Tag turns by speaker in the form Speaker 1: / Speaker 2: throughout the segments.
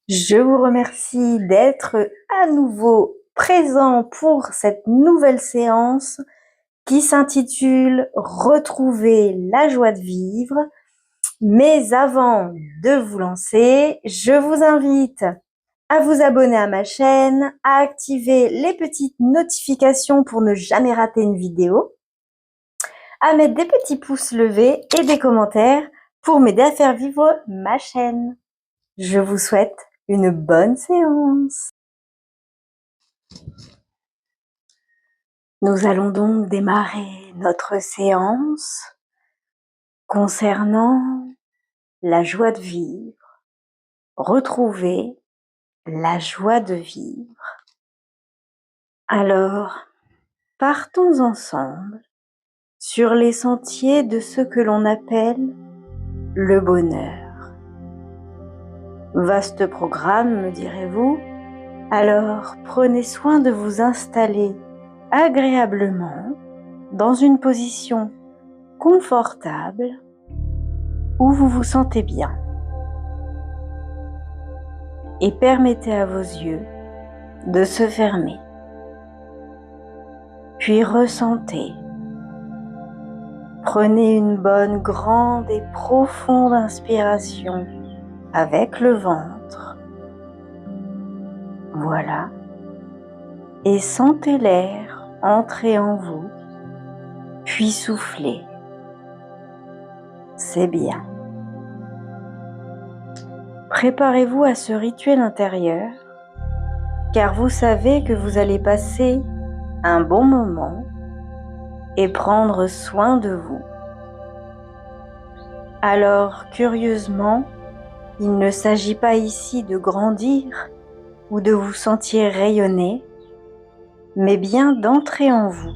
Speaker 1: Je vous remercie d'être à nouveau présent pour cette nouvelle séance qui s'intitule Retrouver la joie de vivre. Mais avant de vous lancer, je vous invite à vous abonner à ma chaîne, à activer les petites notifications pour ne jamais rater une vidéo, à mettre des petits pouces levés et des commentaires pour m'aider à faire vivre ma chaîne. Je vous souhaite une bonne séance. Nous allons donc démarrer notre séance concernant la joie de vivre, retrouver la joie de vivre. Alors, partons ensemble sur les sentiers de ce que l'on appelle le bonheur. Vaste programme, me direz-vous? Alors, prenez soin de vous installer agréablement dans une position confortable où vous vous sentez bien. Et permettez à vos yeux de se fermer. Puis ressentez. Prenez une bonne, grande et profonde inspiration avec le ventre. Voilà. Et sentez l'air entrer en vous, puis souffler. C'est bien. Préparez-vous à ce rituel intérieur, car vous savez que vous allez passer un bon moment et prendre soin de vous. Alors, curieusement, il ne s'agit pas ici de grandir ou de vous sentir rayonner, mais bien d'entrer en vous.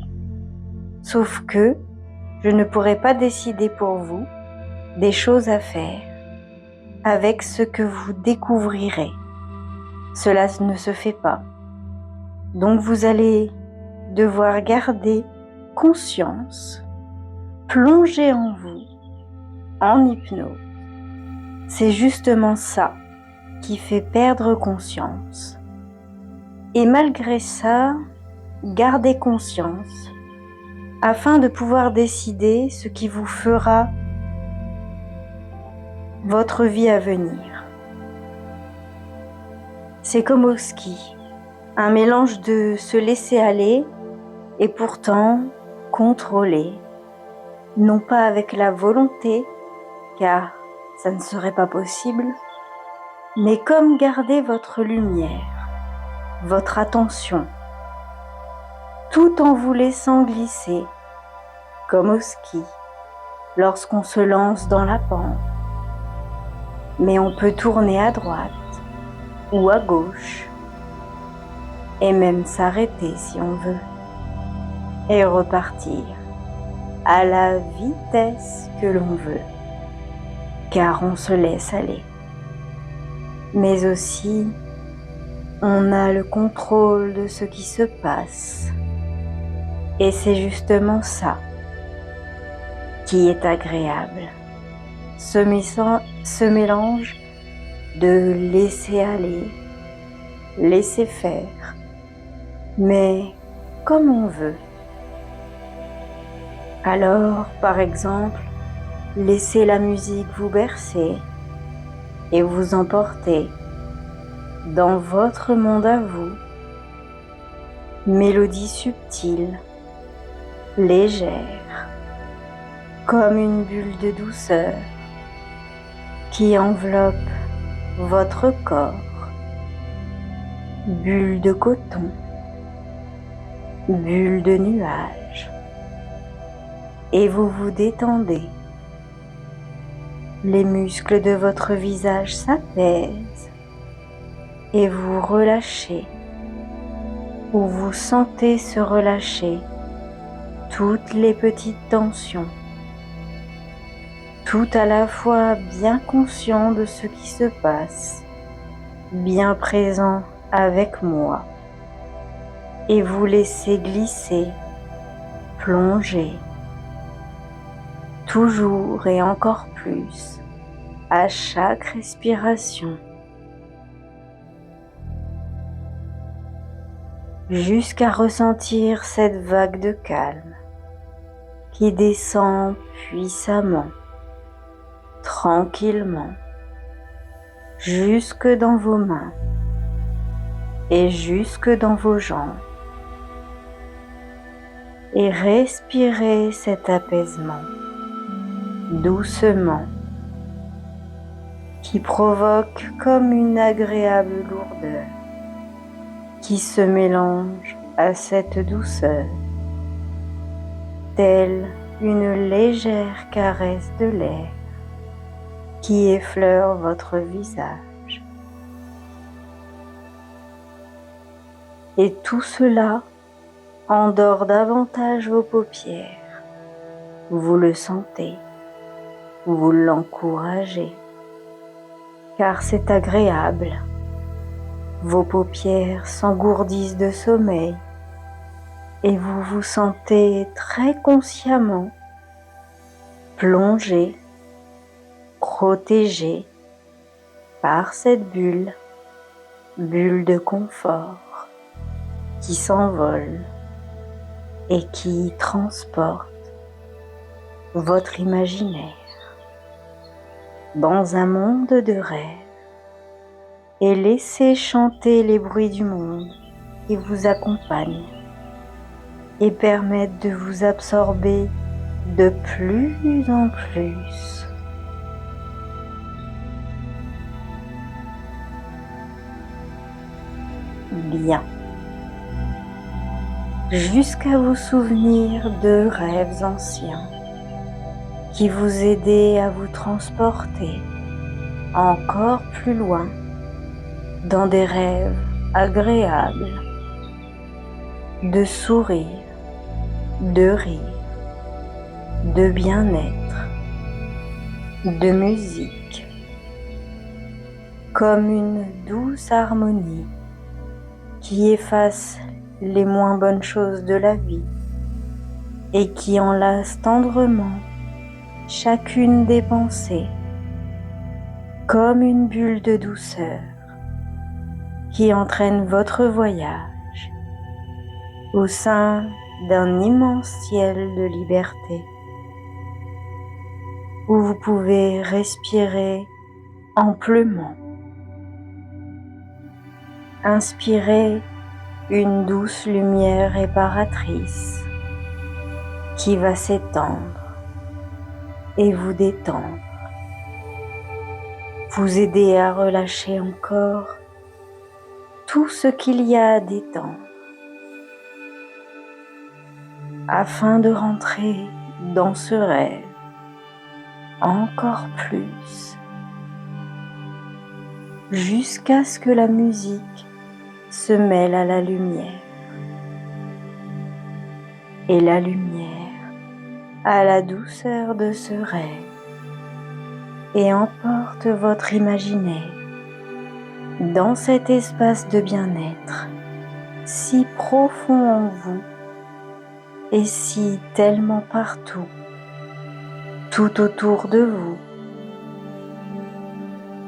Speaker 1: Sauf que je ne pourrai pas décider pour vous des choses à faire avec ce que vous découvrirez. Cela ne se fait pas. Donc vous allez devoir garder conscience, plonger en vous, en hypnose. C'est justement ça qui fait perdre conscience. Et malgré ça, gardez conscience afin de pouvoir décider ce qui vous fera votre vie à venir. C'est comme au ski, un mélange de se laisser aller et pourtant contrôler, non pas avec la volonté, car ça ne serait pas possible, mais comme garder votre lumière, votre attention, tout en vous laissant glisser, comme au ski, lorsqu'on se lance dans la pente. Mais on peut tourner à droite ou à gauche, et même s'arrêter si on veut, et repartir à la vitesse que l'on veut, car on se laisse aller. Mais aussi, on a le contrôle de ce qui se passe, et c'est justement ça qui est agréable, ce mélange de laisser aller, laisser faire, mais comme on veut. Alors, par exemple, laissez la musique vous bercer et vous emporter dans votre monde à vous. Mélodie subtile, légère, comme une bulle de douceur qui enveloppe votre corps, bulle de coton, bulle de nuages, et vous vous détendez. Les muscles de votre visage s'apaisent et vous relâchez, ou vous sentez se relâcher toutes les petites tensions, tout à la fois bien conscient de ce qui se passe, bien présent avec moi, et vous laissez glisser, plonger, toujours et encore plus, à chaque respiration. jusqu'à ressentir cette vague de calme qui descend puissamment, tranquillement, jusque dans vos mains et jusque dans vos jambes. Et respirez cet apaisement doucement qui provoque comme une agréable lourdeur qui se mélange à cette douceur, telle une légère caresse de l'air qui effleure votre visage. Et tout cela endort davantage vos paupières. Vous le sentez, vous l'encouragez, car c'est agréable. Vos paupières s'engourdissent de sommeil et vous vous sentez très consciemment plongé, protégé par cette bulle de confort qui s'envole et qui transporte votre imaginaire dans un monde de rêve et laissez chanter les bruits du monde qui vous accompagnent et permettent de vous absorber de plus en plus. Bien. Jusqu'à vous souvenir de rêves anciens qui vous aidaient à vous transporter encore plus loin dans des rêves agréables, de sourire, de rire, de bien-être, de musique, comme une douce harmonie qui efface les moins bonnes choses de la vie et qui enlace tendrement chacune des pensées comme une bulle de douceur qui entraîne votre voyage au sein d'un immense ciel de liberté où vous pouvez respirer amplement. Inspirez une douce lumière réparatrice qui va s'étendre et vous détendre, vous aider à relâcher encore tout ce qu'il y a à détendre afin de rentrer dans ce rêve encore plus jusqu'à ce que la musique se mêle à la lumière et la lumière à la douceur de ce rêve et emporte votre imaginaire dans cet espace de bien-être si profond en vous et si tellement partout, tout autour de vous,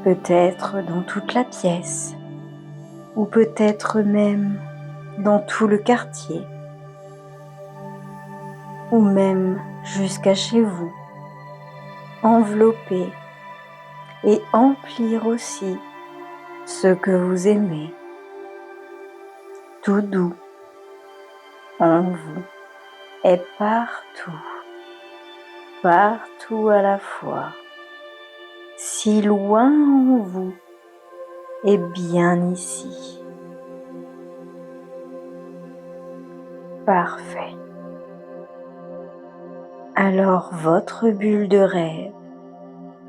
Speaker 1: peut-être dans toute la pièce ou peut-être même dans tout le quartier ou même jusqu'à chez vous, envelopper et emplir aussi ce que vous aimez, tout doux en vous et partout, partout à la fois, si loin en vous et bien ici. Parfait. Alors votre bulle de rêve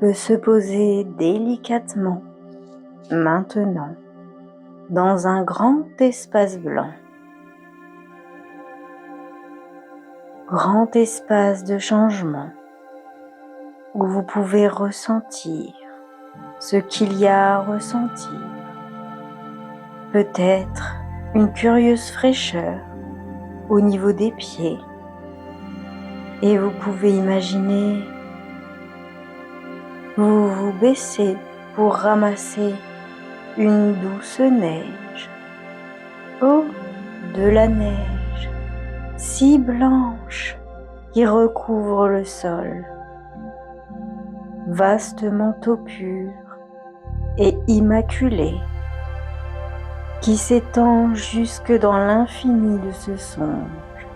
Speaker 1: peut se poser délicatement maintenant dans un grand espace blanc. Grand espace de changement où vous pouvez ressentir ce qu'il y a à ressentir. Peut-être une curieuse fraîcheur au niveau des pieds. Et vous pouvez imaginer vous vous baissez pour ramasser une douce neige. Oh, de la neige si blanche qui recouvre le sol. Vaste manteau pur et immaculé qui s'étend jusque dans l'infini de ce songe,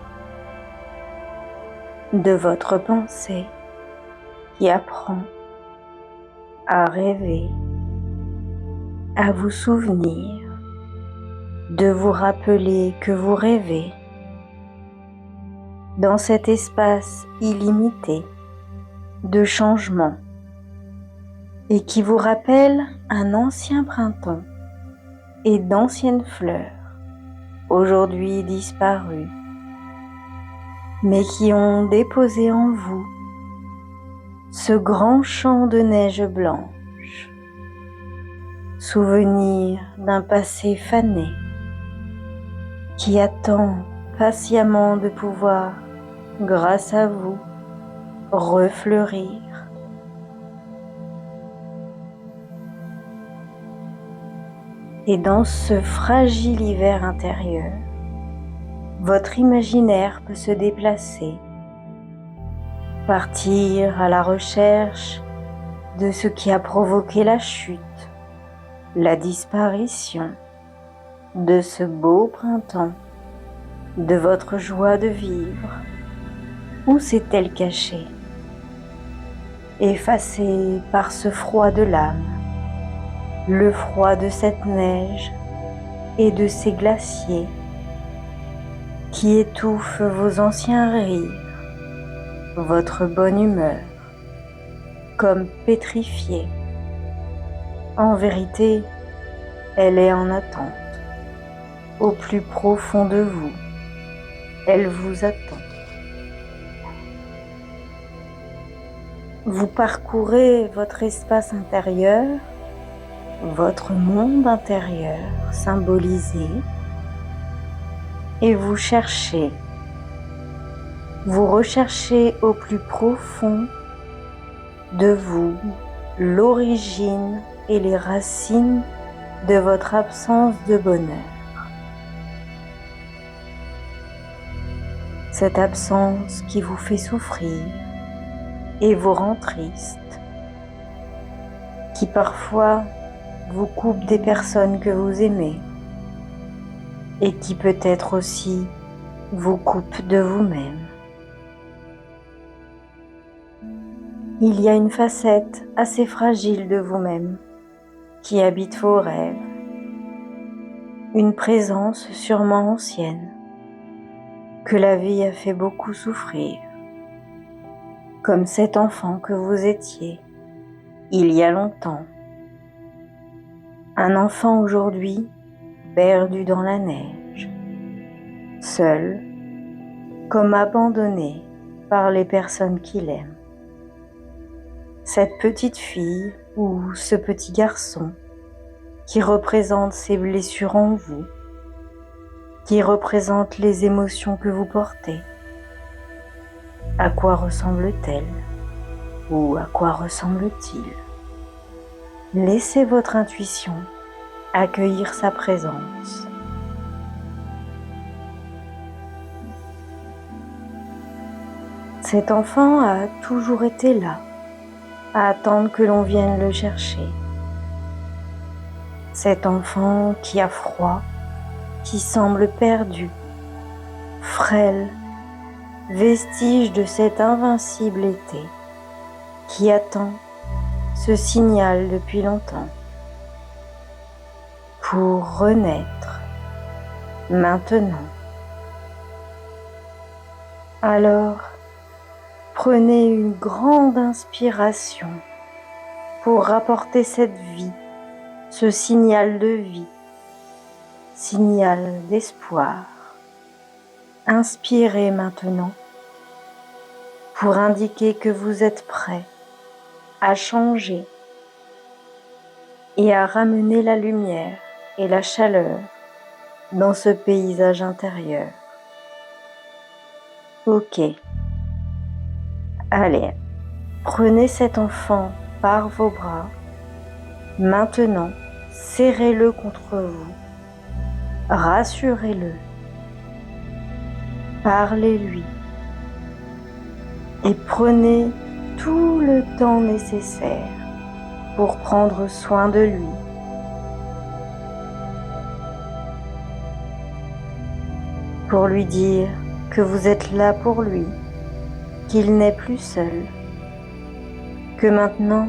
Speaker 1: de votre pensée qui apprend à rêver, à vous souvenir, de vous rappeler que vous rêvez dans cet espace illimité de changement et qui vous rappelle un ancien printemps et d'anciennes fleurs, aujourd'hui disparues, mais qui ont déposé en vous ce grand champ de neige blanche, souvenir d'un passé fané qui attend patiemment de pouvoir, grâce à vous, refleurir. Et dans ce fragile hiver intérieur, votre imaginaire peut se déplacer, partir à la recherche de ce qui a provoqué la chute, la disparition de ce beau printemps, de votre joie de vivre. Où s'est-elle cachée? Effacée par ce froid de l'âme, le froid de cette neige et de ces glaciers qui étouffent vos anciens rires, votre bonne humeur, comme pétrifiée. En vérité, elle est en attente. Au plus profond de vous, elle vous attend. Vous parcourez votre espace intérieur, votre monde intérieur symbolisé, et vous recherchez au plus profond de vous l'origine et les racines de votre absence de bonheur. Cette absence qui vous fait souffrir et vous rend triste, qui parfois vous coupe des personnes que vous aimez et qui peut-être aussi vous coupe de vous-même. Il y a une facette assez fragile de vous-même qui habite vos rêves, une présence sûrement ancienne que la vie a fait beaucoup souffrir, comme cet enfant que vous étiez il y a longtemps. Un enfant aujourd'hui perdu dans la neige, seul, comme abandonné par les personnes qu'il aime. Cette petite fille ou ce petit garçon qui représente ces blessures en vous, qui représente les émotions que vous portez. À quoi ressemble-t-elle ou à quoi ressemble-t-il? Laissez votre intuition accueillir sa présence. Cet enfant a toujours été là, à attendre que l'on vienne le chercher. Cet enfant qui a froid, qui semble perdu, frêle, vestige de cet invincible été, qui attend ce signal depuis longtemps, pour renaître maintenant. Alors, prenez une grande inspiration pour rapporter cette vie, ce signal de vie, signal d'espoir. Inspirez maintenant pour indiquer que vous êtes prêt à changer et à ramener la lumière et la chaleur dans ce paysage intérieur. Ok. Allez, prenez cet enfant par vos bras. Maintenant, serrez-le contre vous. Rassurez-le parlez-lui et prenez tout le temps nécessaire pour prendre soin de lui. Pour lui dire que vous êtes là pour lui, qu'il n'est plus seul, que maintenant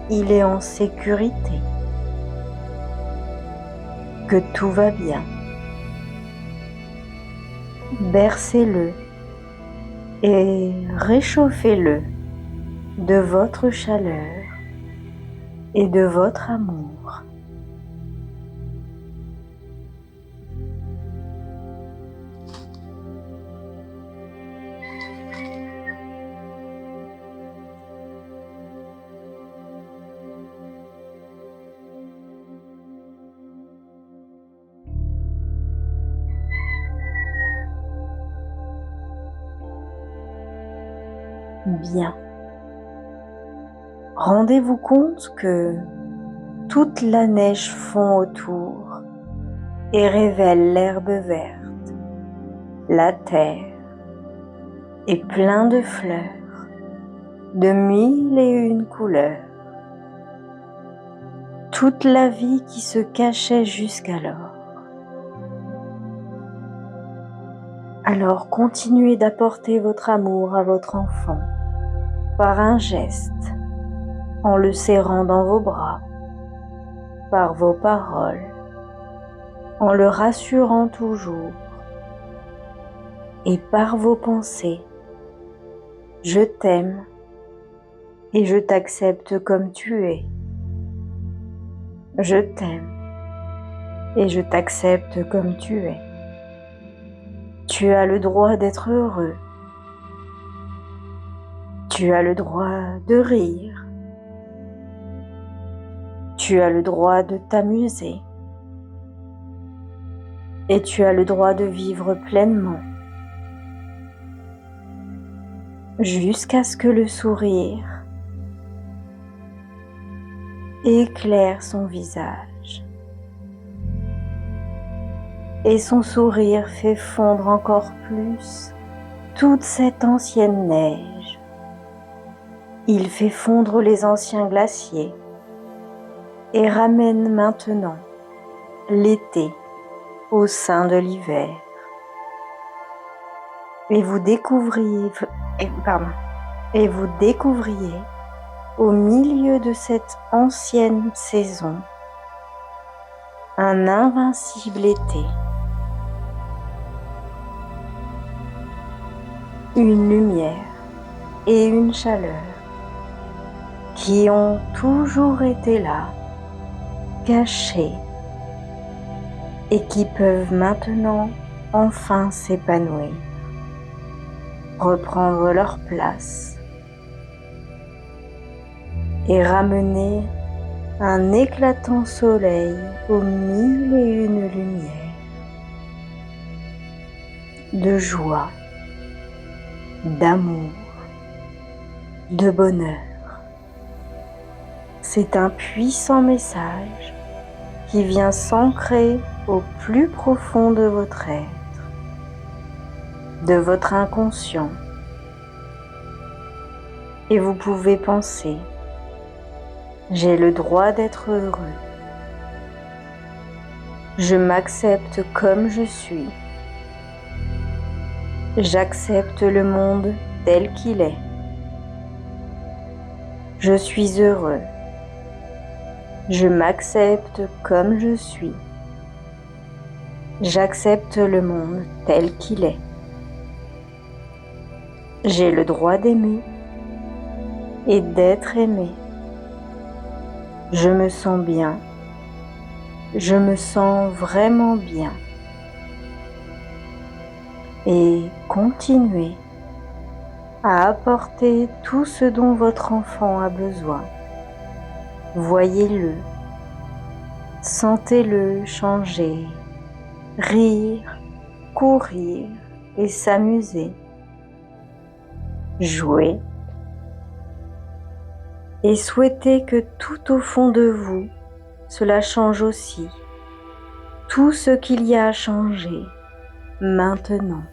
Speaker 1: il est en sécurité, que tout va bien. Bercez-le et réchauffez-le de votre chaleur et de votre amour. Bien. Rendez-vous compte que toute la neige fond autour et révèle l'herbe verte, la terre et plein de fleurs, de mille et une couleurs. Toute la vie qui se cachait jusqu'alors. Alors continuez d'apporter votre amour à votre enfant par un geste, en le serrant dans vos bras, par vos paroles, en le rassurant toujours, et par vos pensées. Je t'aime et je t'accepte comme tu es. Je t'aime et je t'accepte comme tu es. Tu as le droit d'être heureux. Tu as le droit de rire. Tu as le droit de t'amuser. Et tu as le droit de vivre pleinement. Jusqu'à ce que le sourire éclaire son visage. Et son sourire fait fondre encore plus toute cette ancienne neige. Il fait fondre les anciens glaciers et ramène maintenant l'été au sein de l'hiver. Et vous découvriez au milieu de cette ancienne saison un invincible été. Une lumière et une chaleur qui ont toujours été là, cachées, et qui peuvent maintenant enfin s'épanouir, reprendre leur place et ramener un éclatant soleil aux mille et une lumières de joie, d'amour, de bonheur. C'est un puissant message qui vient s'ancrer au plus profond de votre être, de votre inconscient. Et vous pouvez penser: j'ai le droit d'être heureux. Je m'accepte comme je suis. J'accepte le monde tel qu'il est. Je suis heureux. Je m'accepte comme je suis. J'accepte le monde tel qu'il est. J'ai le droit d'aimer et d'être aimé. Je me sens bien. Je me sens vraiment bien. Et continuez à apporter tout ce dont votre enfant a besoin. Voyez-le, sentez-le changer, rire, courir et s'amuser, jouer, et souhaitez que tout au fond de vous, cela change aussi, tout ce qu'il y a à changer maintenant.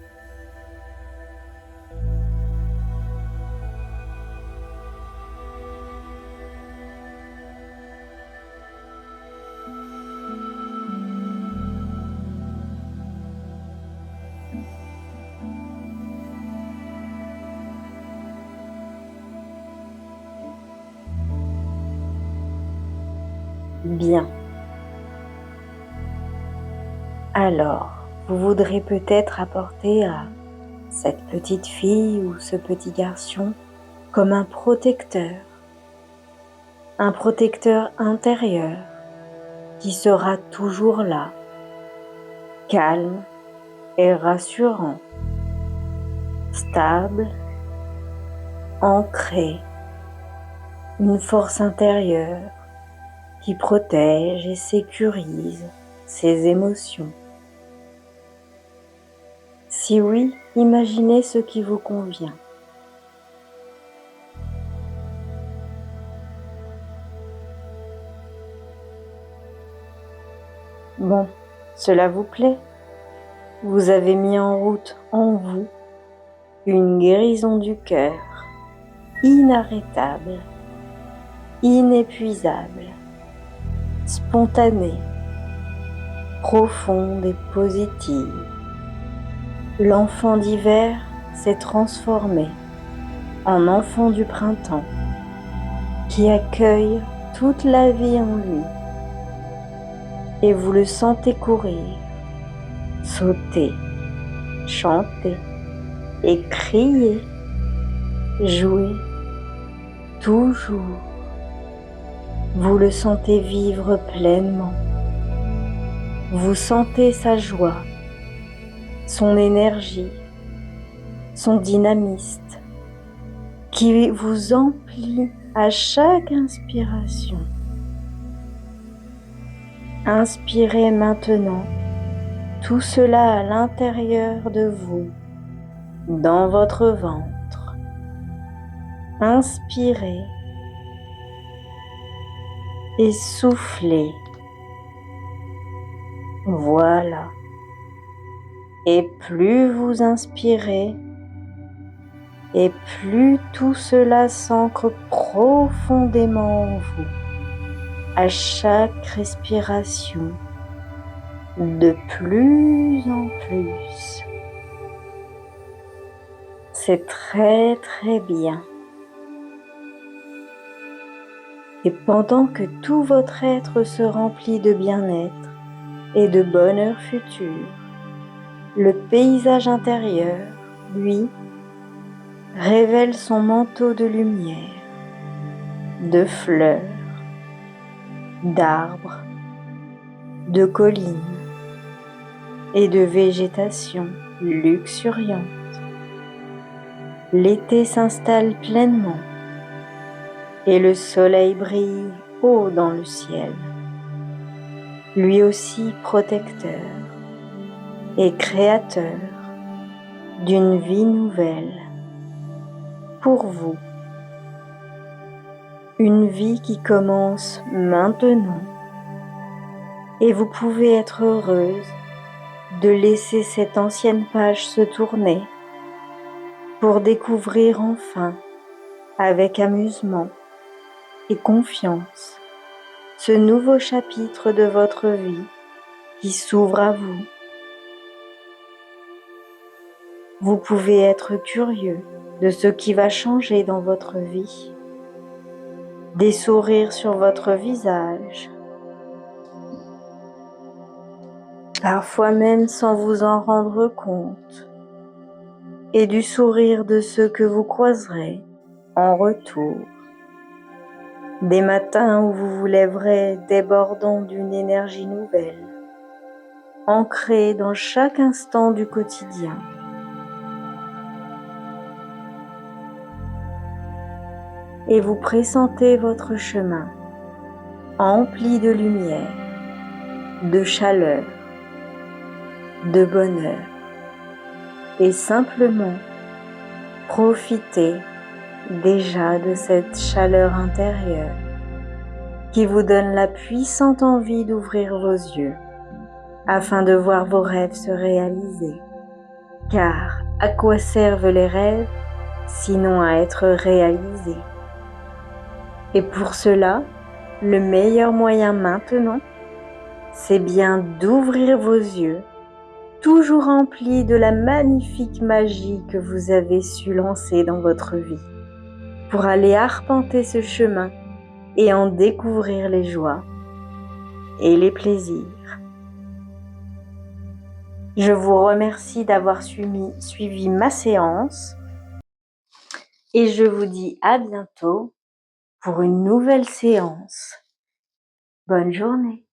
Speaker 1: Bien. Alors, vous voudrez peut-être apporter à cette petite fille ou ce petit garçon comme un protecteur intérieur qui sera toujours là, calme et rassurant, stable, ancré, une force intérieure qui protège et sécurise ses émotions. Si oui, imaginez ce qui vous convient. Bon, cela vous plaît? Vous avez mis en route en vous une guérison du cœur inarrêtable, inépuisable, spontanée, profonde et positive. L'enfant d'hiver s'est transformé en enfant du printemps qui accueille toute la vie en lui. Et vous le sentez courir, sauter, chanter et crier, jouer, toujours. Vous le sentez vivre pleinement. Vous sentez sa joie, son énergie, son dynamisme qui vous emplit à chaque inspiration. Inspirez maintenant tout cela à l'intérieur de vous, dans votre ventre. Inspirez et soufflez. Voilà. Et plus vous inspirez, et plus tout cela s'ancre profondément en vous. À chaque respiration, de plus en plus. C'est très très bien. Et pendant que tout votre être se remplit de bien-être et de bonheur futur, le paysage intérieur, lui, révèle son manteau de lumière, de fleurs, d'arbres, de collines et de végétation luxuriante. L'été s'installe pleinement et le soleil brille haut dans le ciel, lui aussi protecteur et créateur d'une vie nouvelle pour vous. Une vie qui commence maintenant et vous pouvez être heureuse de laisser cette ancienne page se tourner pour découvrir enfin, avec amusement et confiance, ce nouveau chapitre de votre vie qui s'ouvre à vous. Vous pouvez être curieux de ce qui va changer dans votre vie, des sourires sur votre visage, parfois même sans vous en rendre compte, et du sourire de ceux que vous croiserez en retour. Des matins où vous vous lèverez débordant d'une énergie nouvelle, ancrée dans chaque instant du quotidien. Et vous pressentez votre chemin empli de lumière, de chaleur, de bonheur, et simplement profitez déjà de cette chaleur intérieure qui vous donne la puissante envie d'ouvrir vos yeux afin de voir vos rêves se réaliser. Car à quoi servent les rêves sinon à être réalisés? Et pour cela, le meilleur moyen maintenant, c'est bien d'ouvrir vos yeux, toujours remplis de la magnifique magie que vous avez su lancer dans votre vie, pour aller arpenter ce chemin et en découvrir les joies, et les plaisirs. Je vous remercie d'avoir suivi ma séance et je vous dis à bientôt pour une nouvelle séance. Bonne journée.